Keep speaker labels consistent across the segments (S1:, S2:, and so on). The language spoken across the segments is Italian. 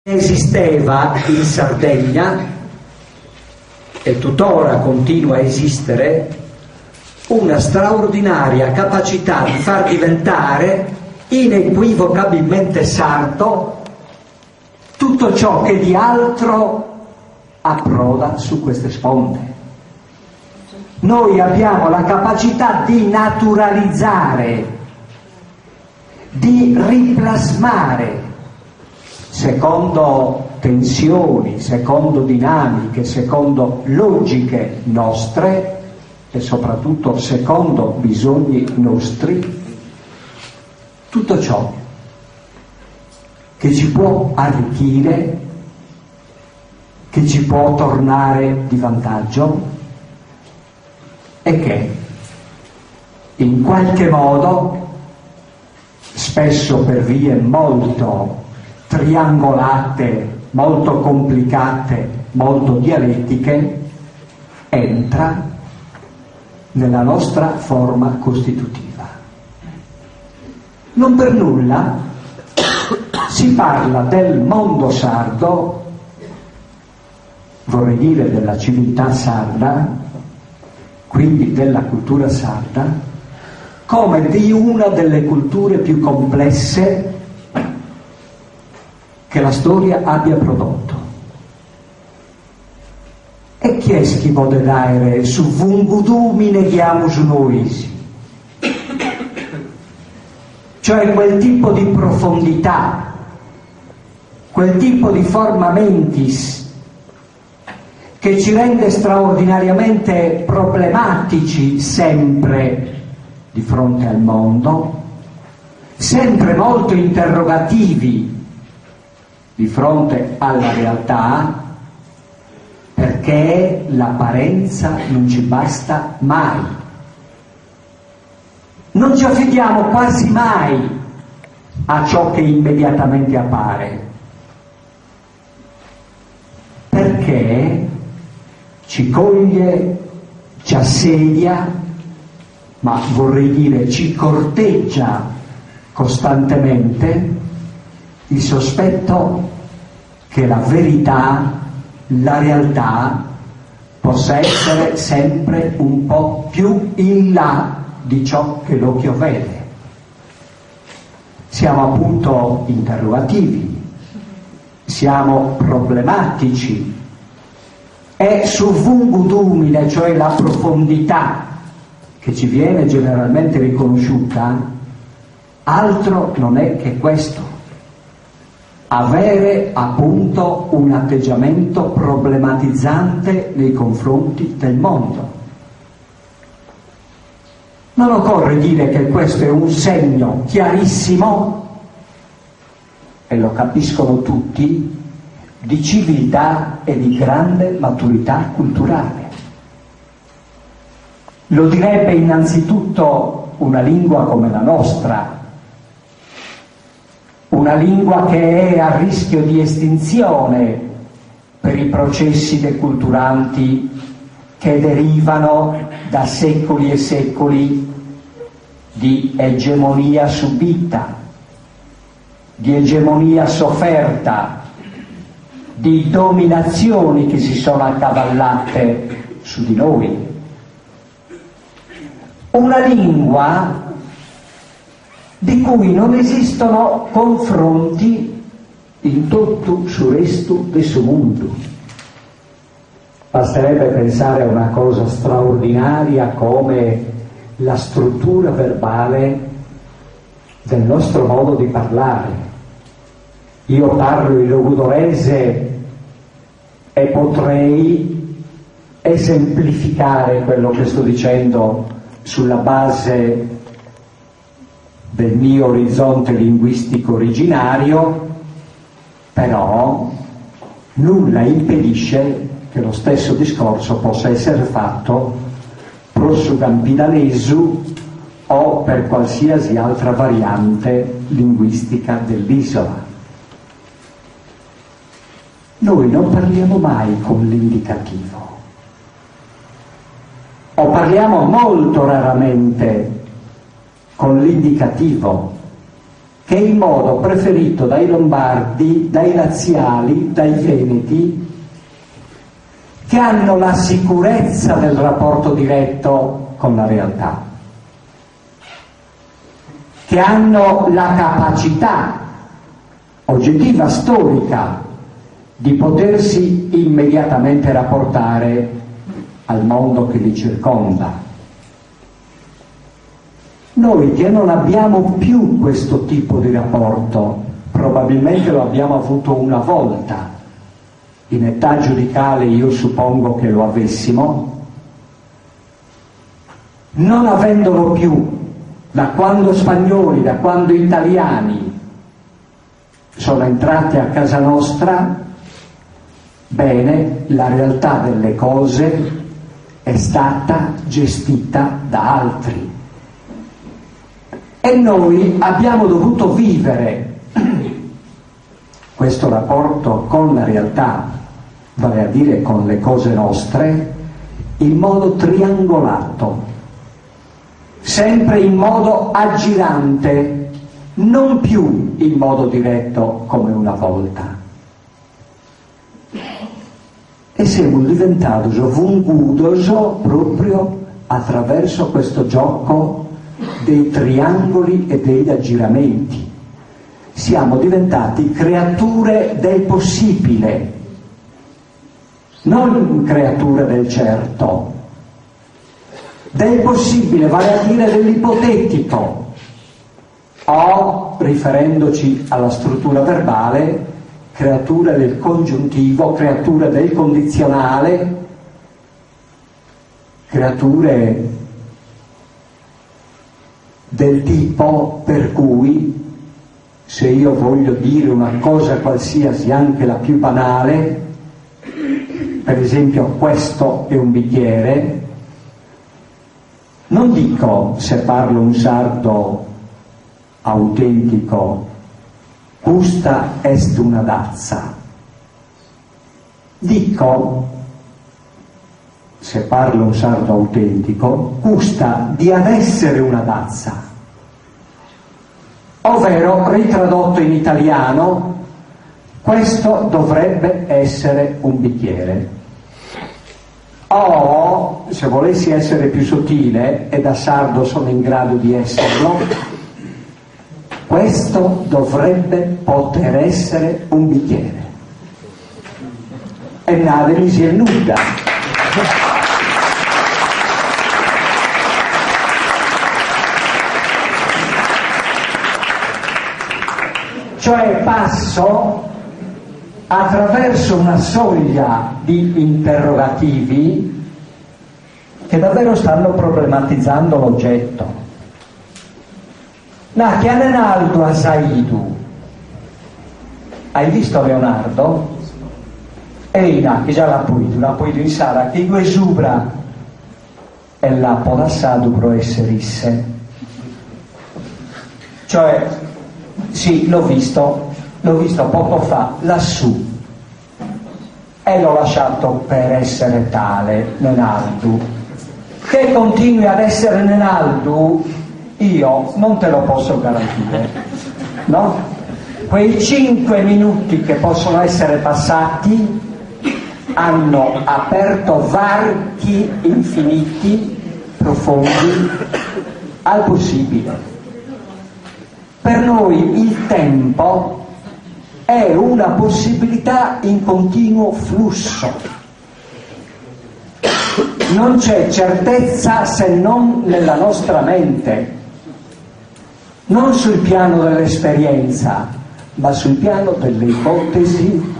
S1: Esisteva in Sardegna, e tuttora continua a esistere, una straordinaria capacità di far diventare inequivocabilmente sardo tutto ciò che di altro approda su queste sponde. Noi abbiamo la capacità di naturalizzare, di riplasmare, secondo tensioni, secondo dinamiche, secondo logiche nostre e soprattutto secondo bisogni nostri, tutto ciò che ci può arricchire, che ci può tornare di vantaggio e che in qualche modo, spesso per vie molto triangolate, molto complicate, molto dialettiche, entra nella nostra forma costitutiva. Non per nulla si parla del mondo sardo, vorrei dire della civiltà sarda, quindi della cultura sarda, come di una delle culture più complesse che la storia abbia prodotto. E chi è che può dare su vungudumine chiamus noisi? Cioè quel tipo di profondità, quel tipo di forma mentis che ci rende straordinariamente problematici sempre di fronte al mondo, sempre molto interrogativi di fronte alla realtà, perché l'apparenza non ci basta mai. Non ci affidiamo quasi mai a ciò che immediatamente appare, perché ci coglie, ci assedia, ma vorrei dire ci corteggia costantemente il sospetto che la verità, la realtà, possa essere sempre un po' più in là di ciò che l'occhio vede. Siamo appunto interrogativi, siamo problematici, e su vungudumine, cioè la profondità che ci viene generalmente riconosciuta, altro non è che questo: avere appunto un atteggiamento problematizzante nei confronti del mondo. Non occorre dire che questo è un segno chiarissimo, e lo capiscono tutti, di civiltà e di grande maturità culturale. Lo direbbe innanzitutto una lingua come la nostra, una lingua che è a rischio di estinzione per i processi deculturanti che derivano da secoli e secoli di egemonia subita, di egemonia sofferta, di dominazioni che si sono accavallate su di noi. Una lingua di cui non esistono confronti in tutto su resto del suo mondo. Basterebbe pensare a una cosa straordinaria come la struttura verbale del nostro modo di parlare. Io parlo il logudorese e potrei esemplificare quello che sto dicendo sulla base del mio orizzonte linguistico originario, però nulla impedisce che lo stesso discorso possa essere fatto pro Campidalesu o per qualsiasi altra variante linguistica dell'isola. Noi non parliamo mai con l'indicativo, o parliamo molto raramente con l'indicativo, che è il modo preferito dai lombardi, dai laziali, dai veneti, che hanno la sicurezza del rapporto diretto con la realtà, che hanno la capacità oggettiva, storica, di potersi immediatamente rapportare al mondo che li circonda. Noi che non abbiamo più questo tipo di rapporto, probabilmente lo abbiamo avuto una volta, in età giudicale io suppongo che lo avessimo, non avendolo più, da quando spagnoli, da quando italiani sono entrati a casa nostra, bene, la realtà delle cose è stata gestita da altri. E noi abbiamo dovuto vivere questo rapporto con la realtà, vale a dire con le cose nostre, in modo triangolato, sempre in modo aggirante, non più in modo diretto come una volta. E siamo diventati vungudos proprio attraverso questo gioco dei triangoli e degli aggiramenti. Siamo diventati creature del possibile, non creature del certo, del possibile, vale a dire dell'ipotetico, o, riferendoci alla struttura verbale, creature del congiuntivo, creature del condizionale, creature del tipo per cui se io voglio dire una cosa qualsiasi, anche la più banale, per esempio questo è un bicchiere, non dico, se parlo un sardo autentico, custa est una dazza, dico, se parlo un sardo autentico, custa di ad essere una dazza, ovvero, ritradotto in italiano, questo dovrebbe essere un bicchiere. O, se volessi essere più sottile, e da sardo sono in grado di esserlo, questo dovrebbe poter essere un bicchiere. E nave mi si è nuda. Cioè passo attraverso una soglia di interrogativi che davvero stanno problematizzando l'oggetto. Na che Leonardo a Saidu, hai visto Leonardo? E che già l'ha poito in sala, che due subra e l'ha podassato pro esserisse. Cioè, sì, l'ho visto poco fa, lassù, e l'ho lasciato per essere tale, Nenaldu. Che continui ad essere Nenaldu, io non te lo posso garantire, no? Quei 5 minuti che possono essere passati hanno aperto varchi infiniti, profondi, al possibile. Per noi il tempo è una possibilità in continuo flusso. Non c'è certezza se non nella nostra mente, non sul piano dell'esperienza, ma sul piano delle ipotesi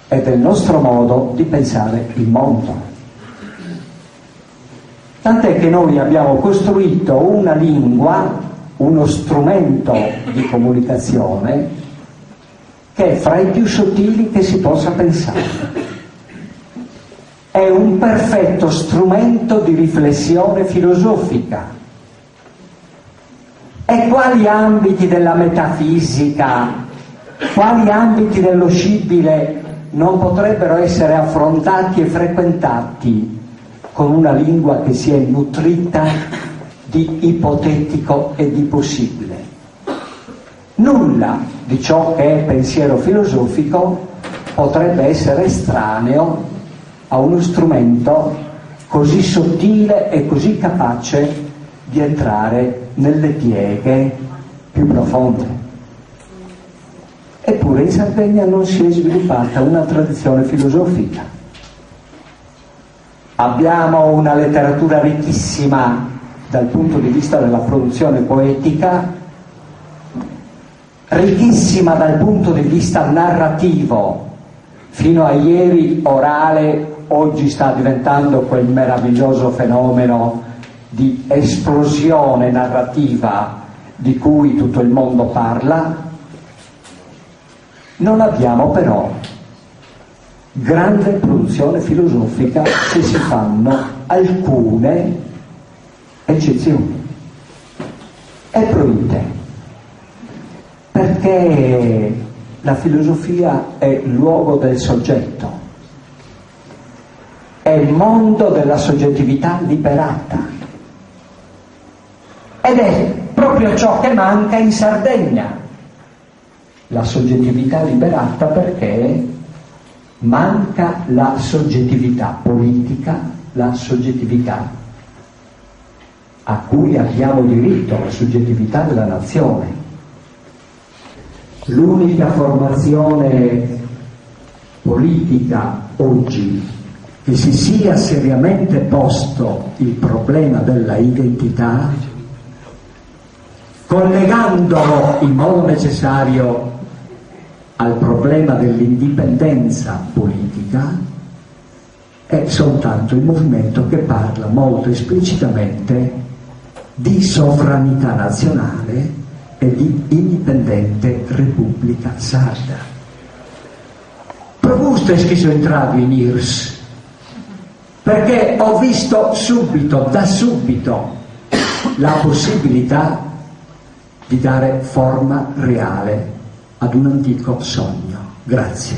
S1: e del nostro modo di pensare il mondo. Tant'è che noi abbiamo costruito una lingua, uno strumento di comunicazione che è fra i più sottili che si possa pensare. È un perfetto strumento di riflessione filosofica. E quali ambiti della metafisica, quali ambiti dello scibile non potrebbero essere affrontati e frequentati con una lingua che si è nutrita di ipotetico e di possibile? Nulla di ciò che è pensiero filosofico potrebbe essere estraneo a uno strumento così sottile e così capace di entrare nelle pieghe più profonde. Eppure in Sardegna non si è sviluppata una tradizione filosofica. Abbiamo una letteratura ricchissima dal punto di vista della produzione poetica, ricchissima dal punto di vista narrativo, fino a ieri orale, oggi sta diventando quel meraviglioso fenomeno di esplosione narrativa di cui tutto il mondo parla. Non abbiamo però grande produzione filosofica se si fanno alcune eccezioni. È proibita, perché la filosofia è il luogo del soggetto, è il mondo della soggettività liberata, ed è proprio ciò che manca in Sardegna, la soggettività liberata, perché manca la soggettività politica, la soggettività a cui abbiamo diritto, la soggettività della nazione. L'unica formazione politica oggi che si sia seriamente posto il problema della identità, collegandolo in modo necessario al problema dell'indipendenza politica, è soltanto il movimento che parla molto esplicitamente di sovranità nazionale e di indipendente Repubblica Sarda. Per questo è schiso entrato in IRS, perché ho visto subito, da subito, la possibilità di dare forma reale ad un antico sogno. Grazie.